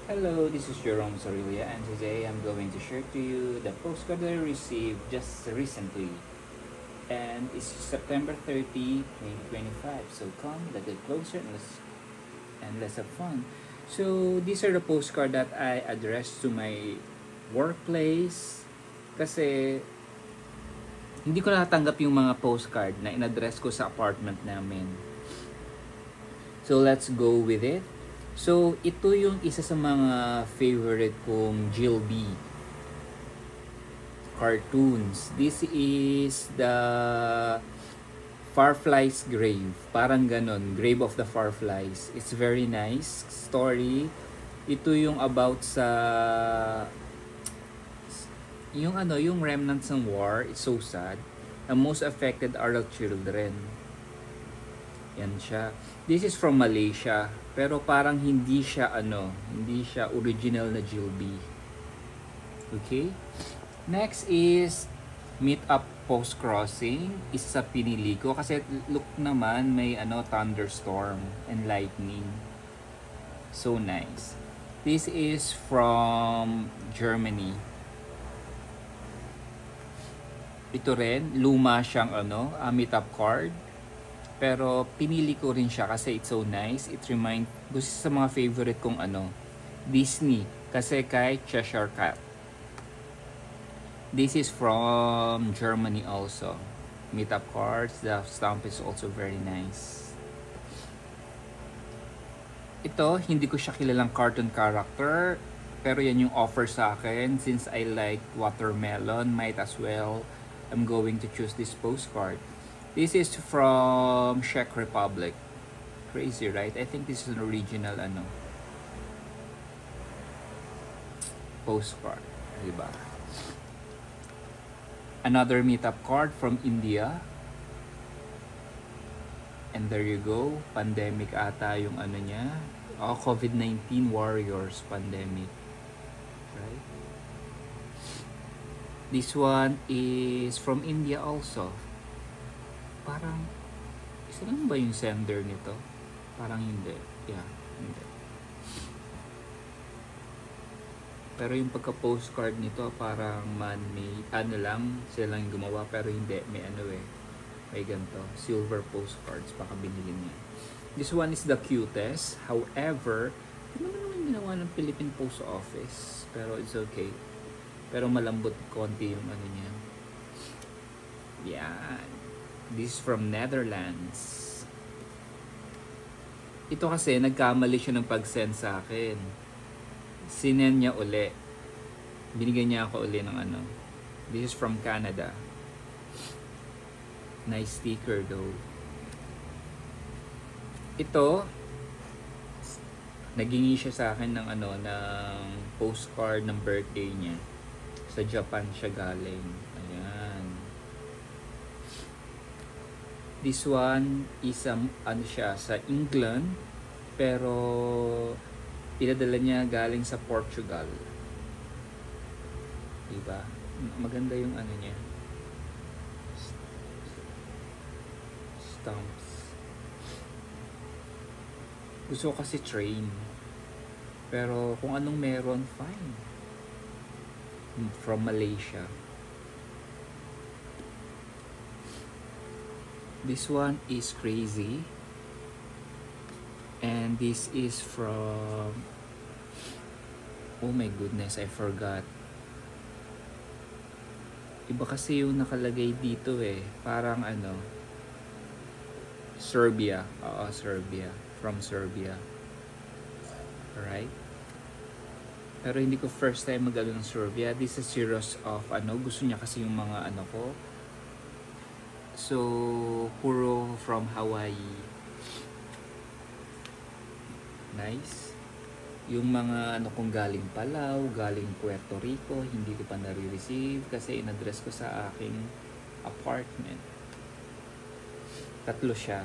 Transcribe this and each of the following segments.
Hello, this is Jerome Sorilia, and today I'm going to share to you the postcard that I received just recently. And it's September 30, 2025. So come, let's get closer and let's have fun. So these are the postcard that I addressed to my workplace kasi hindi ko natatanggap yung mga postcard na in-address ko sa apartment namin. So let's go with it. So, ito yung isa sa mga favorite kong Jill B. cartoons. This is the Firefly's Grave. Parang ganon. Grave of the Fireflies. It's very nice story. Ito yung about sa yung remnants ng war. It's so sad. The most affected are the children. Yan siya. This is from Malaysia. Pero parang hindi siya original na Jill B. Okay? Next is Meet Up Post Crossing. Isa sa pinili ko kasi look naman may thunderstorm and lightning. So nice. This is from Germany. Ito rin, luma siyang meet up card. Pero pinili ko rin siya kasi it's so nice. It gusto sa mga favorite kong Disney. Kasi kay Cheshire Cat. This is from Germany also. Meetup cards. The stamp is also very nice. Ito, hindi ko siya kilalang cartoon character. Pero yan yung offer sa akin. Since I like watermelon, might as well I'm going to choose this postcard. This is from Czech Republic. Crazy, right? I think this is an original postcard. Diba? Another meetup card from India. And there you go. Pandemic ata yung niya. COVID-19 Warriors Pandemic. Right? This one is from India also. Parang, isa lang ba yung sender nito? Parang hindi. Yeah, hindi. Pero yung pagka-postcard nito, parang man-made. Sila lang gumawa, pero hindi. May ganito. Silver postcards, baka binili niya. This one is the cutest. However, hindi naman ginawa ng Philippine Post Office. Pero it's okay. Pero malambot konti yung niya. Yan. This is from Netherlands. Ito kasi, nagkamali siya ng pag-send sa akin. Sinend niya uli. Binigyan niya ako uli ng This is from Canada. Nice sticker though. Ito, nagingi siya sa akin ng ng postcard ng birthday niya. Sa Japan siya galing. Ayan. This one is siya sa England, pero pinadala niya galing sa Portugal. Diba? Maganda yung niya. Stamps. Gusto ko kasi train. Pero kung anong meron, fine. From Malaysia. This one is crazy. And this is from... Oh my goodness, I forgot. Iba kasi yung nakalagay dito Parang Serbia. Oo, Serbia. From Serbia. Alright? Pero hindi ko first time ng Serbia. This is series of gusto niya kasi yung mga ko. So, puro from Hawaii. Nice. Yung mga kung galing Palau, galing Puerto Rico, hindi ko pa nare-receive kasi in-address ko sa aking apartment. Tatlo siya.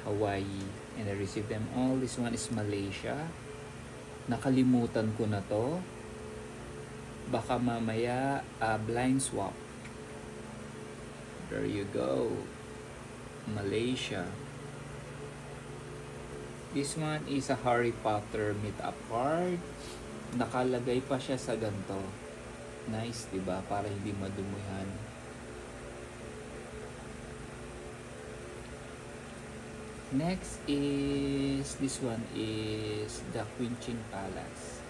Hawaii. And I received them all. This one is Malaysia. Nakalimutan ko na to. Baka mamaya blind swap. There you go. Malaysia. This one is a Harry Potter meet-up card. Nakalagay pa siya sa ganito. Nice, diba? Para hindi madumuhan. Next is, this one is the Quinching Palace.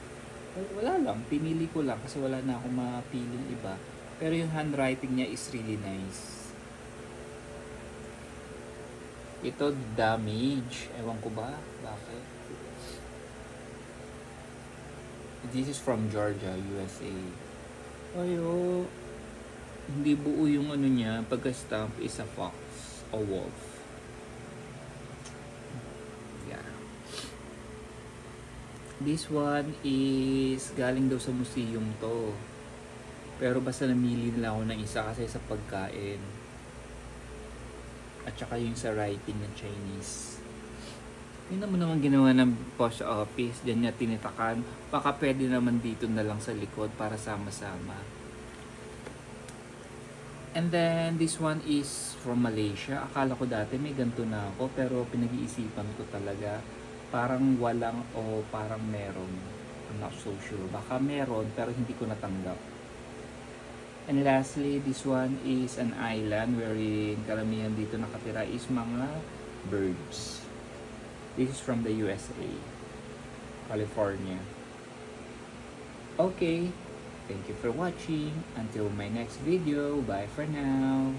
Wala lang, pinili ko lang kasi wala na akong mapiling iba. Pero yung handwriting niya is really nice. Ito, Damage. Ewan ko ba? Bakit? This is from Georgia, USA. Ayo, hindi buo yung ano niya. Pagka-stamp is a fox o wolf. Yeah. This one is galing daw sa museum to. Pero basta namili nila ako ng isa kasi sa pagkain. At saka yung sa writing ng Chinese. Yun naman ginawa ng post office. Diyan niya tinitakan. Baka pwede naman dito na lang sa likod para sama-sama. And then this one is from Malaysia. Akala ko dati may ganito na ako. Pero pinag-iisipan ko talaga. Parang walang o parang meron. I'm not so sure. Baka meron pero hindi ko natanggap. And lastly, this one is an island wherein karamihan dito nakatira is mga birds. This is from the USA, California. Okay, thank you for watching. Until my next video, bye for now.